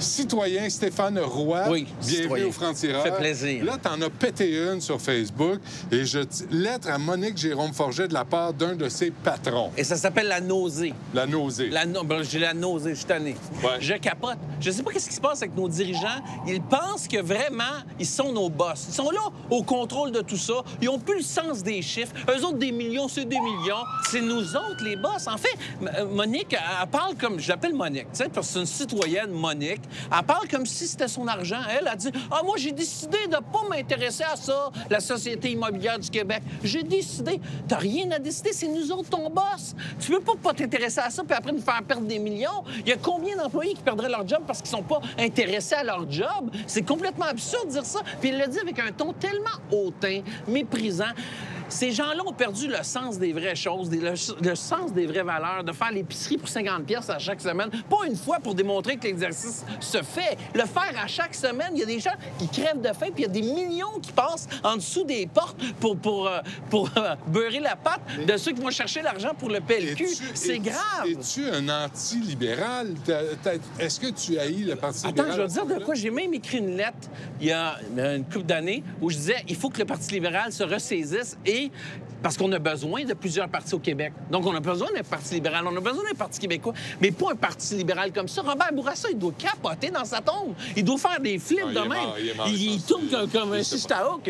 citoyen Stéphane Roy. Oui, bienvenue citoyen. au Franc-Tireur. Ça fait plaisir. Là, t'en as pété une sur Facebook et lettre à Monique Jérôme Forget de la part d'un de ses patrons. Et ça s'appelle la nausée. La nausée. J'ai la nausée, je suis tanné. Ouais. Je capote. Je sais pas qu'est-ce qui se passe avec nos dirigeants. Ils pensent que vraiment, ils sont nos boss. Ils sont là au contrôle de tout ça. Ils ont plus le sens des chiffres. Eux autres, des millions, c'est des millions. C'est nous autres, les boss. En fait, Monique, elle parle comme... Je l'appelle Monique, tu sais, parce que c'est une citoyenne, Monique. Elle parle comme si c'était son argent. Elle a dit, « Ah, moi, j'ai décidé de pas m'intéresser à ça, la Société immobilière du Québec. J'ai décidé. » T'as rien à décider, c'est nous autres ton boss. Tu peux pas t'intéresser à ça puis après nous faire perdre des millions. Il y a combien d'employés qui perdraient leur job parce qu'ils sont pas intéressés à leur job? C'est complètement absurde de dire ça. Puis il le dit avec un ton tellement hautain, méprisant. Ces gens-là ont perdu le sens des vraies choses, le sens des vraies valeurs, de faire l'épicerie pour 50 pièces à chaque semaine. Pas une fois pour démontrer que l'exercice se fait. Le faire à chaque semaine, il y a des gens qui crèvent de faim, puis il y a des millions qui passent en dessous des portes pour beurrer la patte de ceux qui vont chercher l'argent pour le PLQ. C'est grave. Es-tu un anti-libéral? Est-ce que tu haïs le Parti libéral? Attends, je vais te dire de quoi. J'ai même écrit une lettre il y a une couple d'années où je disais il faut que le Parti libéral se ressaisisse parce qu'on a besoin de plusieurs partis au Québec. Donc, on a besoin d'un Parti libéral, on a besoin d'un Parti québécois, mais pas un Parti libéral comme ça. Robert Bourassa, il doit capoter dans sa tombe. Il doit faire des flips de même. Il tourne comme un Sistahook.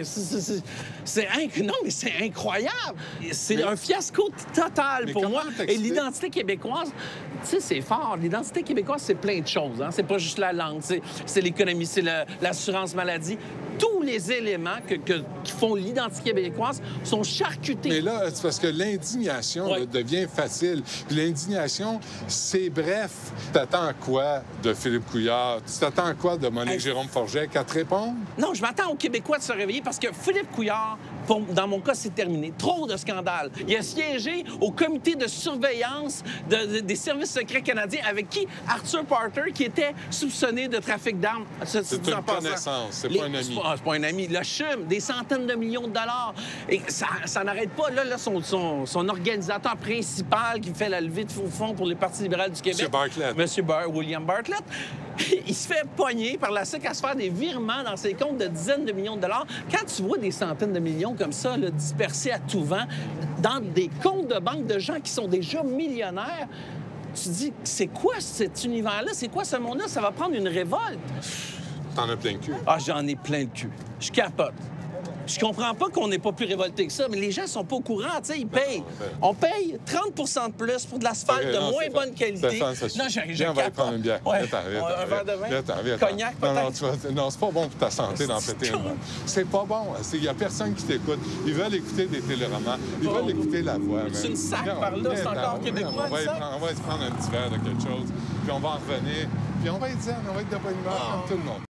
Non, mais c'est incroyable. C'est un fiasco total pour moi. Et l'identité québécoise, tu sais, c'est fort. L'identité québécoise, c'est plein de choses. Hein? C'est pas juste la langue, c'est l'économie, c'est l'assurance maladie. Tous les éléments qui font l'identité québécoise sont charcutés. Mais là, c'est parce que l'indignation devient facile. Puis l'indignation, c'est bref. Tu t'attends à quoi de Philippe Couillard? Tu t'attends à quoi de Monique Jérôme Forget qu'à te répondre? Non, je m'attends aux Québécois de se réveiller parce que Philippe Couillard, dans mon cas, c'est terminé. Trop de scandales. Il a siégé au comité de surveillance des services secrets canadiens avec qui? Arthur Parter, qui était soupçonné de trafic d'armes. C'est une connaissance, c'est pas un ami. C'est pas un ami. Le CHUM, des centaines de millions de dollars. Et ça n'arrête pas. Là, son organisateur principal qui fait la levée de fonds pour le Parti libéral du Québec. William Bartlett. Il se fait pogner par la SEC à se faire des virements dans ses comptes de dizaines de millions de dollars. Quand tu vois des centaines de millions comme ça, là, dispersés à tout vent, dans des comptes de banque de gens qui sont déjà millionnaires, tu te dis, c'est quoi cet univers-là? C'est quoi ce monde-là? Ça va prendre une révolte. T'en as plein le cul. Ah, j'en ai plein le cul. Je capote. Je comprends pas qu'on n'est pas plus révolté que ça, mais les gens sont pas au courant, tu sais, ils payent. On paye 30 de plus pour de l'asphalte de moins bonne qualité. Non, on va aller prendre une bière. Ouais. Un verre de vin? Cognac, peut-être? Non, c'est pas bon pour ta santé d'en péter un. C'est pas bon. Il y a personne qui t'écoute. Ils veulent écouter des téléromans. Ils veulent écouter la voix. C'est une sac par là, c'est encore québécois, on va se prendre un petit verre de quelque chose, puis on va en revenir, puis on va être zen, on va être de bonne humeur comme tout le monde.